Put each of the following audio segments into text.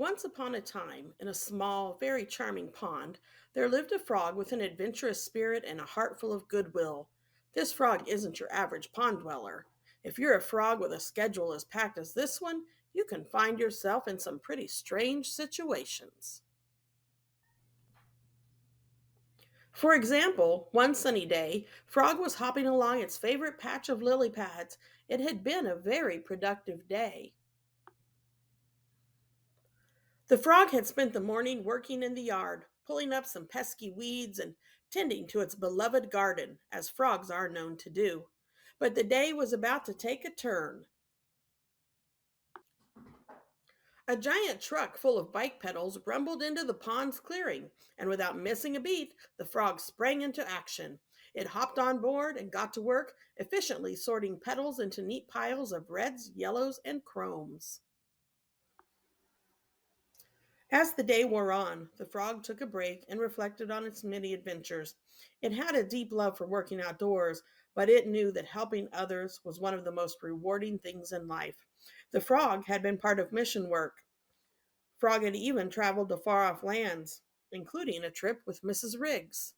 Once upon a time, in a small, very charming pond, there lived a frog with an adventurous spirit and a heart full of goodwill. This frog isn't your average pond dweller. If you're a frog with a schedule as packed as this one, you can find yourself in some pretty strange situations. For example, one sunny day, Frog was hopping along its favorite patch of lily pads. It had been a very productive day. The frog had spent the morning working in the yard, pulling up some pesky weeds and tending to its beloved garden, as frogs are known to do. But the day was about to take a turn. A giant truck full of bike pedals rumbled into the pond's clearing, and without missing a beat, the frog sprang into action. It hopped on board and got to work, efficiently sorting petals into neat piles of reds, yellows, and chromes. As the day wore on, the frog took a break and reflected on its many adventures. It had a deep love for working outdoors, but it knew that helping others was one of the most rewarding things in life. The frog had been part of mission work. Frog had even traveled to far off lands, including a trip with Mrs. Riggs.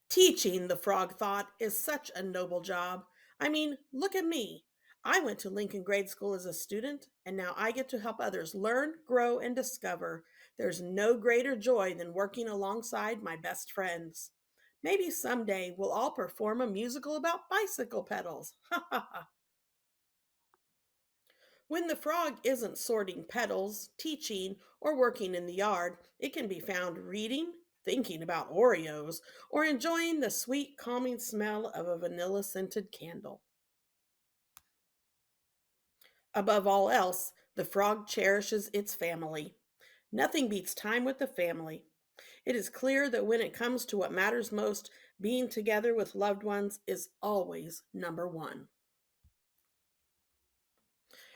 Teaching, the frog thought, is such a noble job. I mean, look at me. I went to Lincoln Grade School as a student, and now I get to help others learn, grow, and discover. There's no greater joy than working alongside my best friends. Maybe someday we'll all perform a musical about bicycle pedals. Ha ha ha. When the frog isn't sorting petals, teaching, or working in the yard, it can be found reading, thinking about Oreos, or enjoying the sweet, calming smell of a vanilla scented candle. Above all else, the frog cherishes its family. Nothing beats time with the family. It is clear that when it comes to what matters most, being together with loved ones is always number one.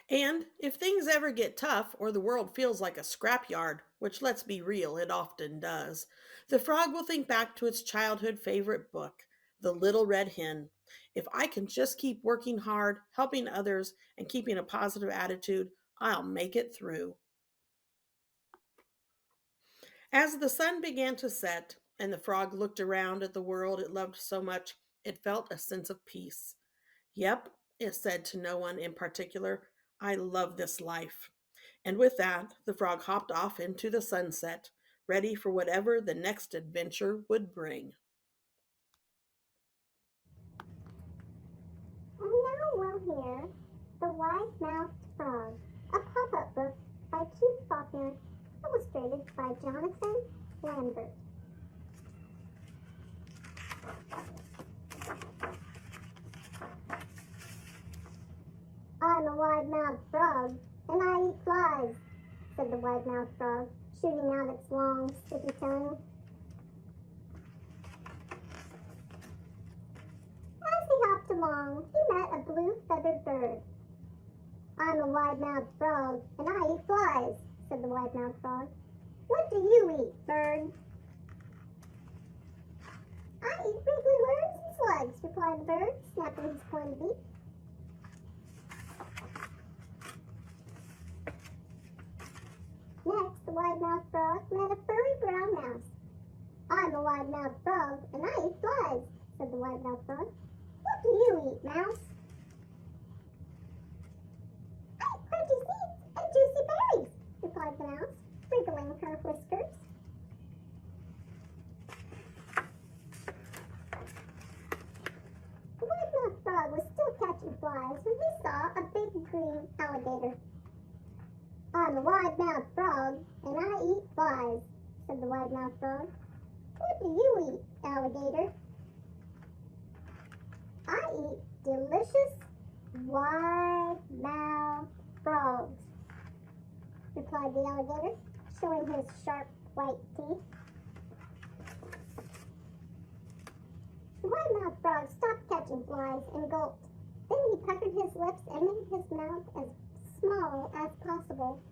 And if things ever get tough or the world feels like a scrapyard, which let's be real, it often does, the frog will think back to its childhood favorite book, The Little Red Hen. If I can just keep working hard, helping others, and keeping a positive attitude, I'll make it through. As the sun began to set and the frog looked around at the world it loved so much, it felt a sense of peace. Yep, it said to no one in particular, I love this life. And with that, the frog hopped off into the sunset, ready for whatever the next adventure would bring. And now we'll hear The Wide-Mouthed Frog, a pop-up book by Keith Faulkner, illustrated by Jonathan Lambert. I'm a wide-mouthed frog, and I eat flies, said the wide-mouthed frog, shooting out its long, sticky tongue. As he hopped along, he met a blue-feathered bird. I'm a wide-mouthed frog, and I eat flies, said the wide-mouthed frog. What do you eat, bird? I eat wriggly worms and slugs, replied the bird, snapping his pointed beak. Next, the wide-mouthed frog met a furry brown mouse. I'm a wide-mouthed frog, and I eat flies, said the wide-mouthed frog. What do you eat, mouse? I eat crunchy seeds and juicy berries, replied the mouse, wriggling her whiskers. The wide-mouthed frog was still catching flies when he saw a big green alligator. I'm a wide-mouthed frog, and I eat flies, said the wide-mouthed frog. What do you eat, alligator? I eat delicious, wide-mouthed frogs, replied the alligator, showing his sharp white teeth. The wide-mouthed frog stopped catching flies and gulped. Then he puckered his lips and made his mouth as small as possible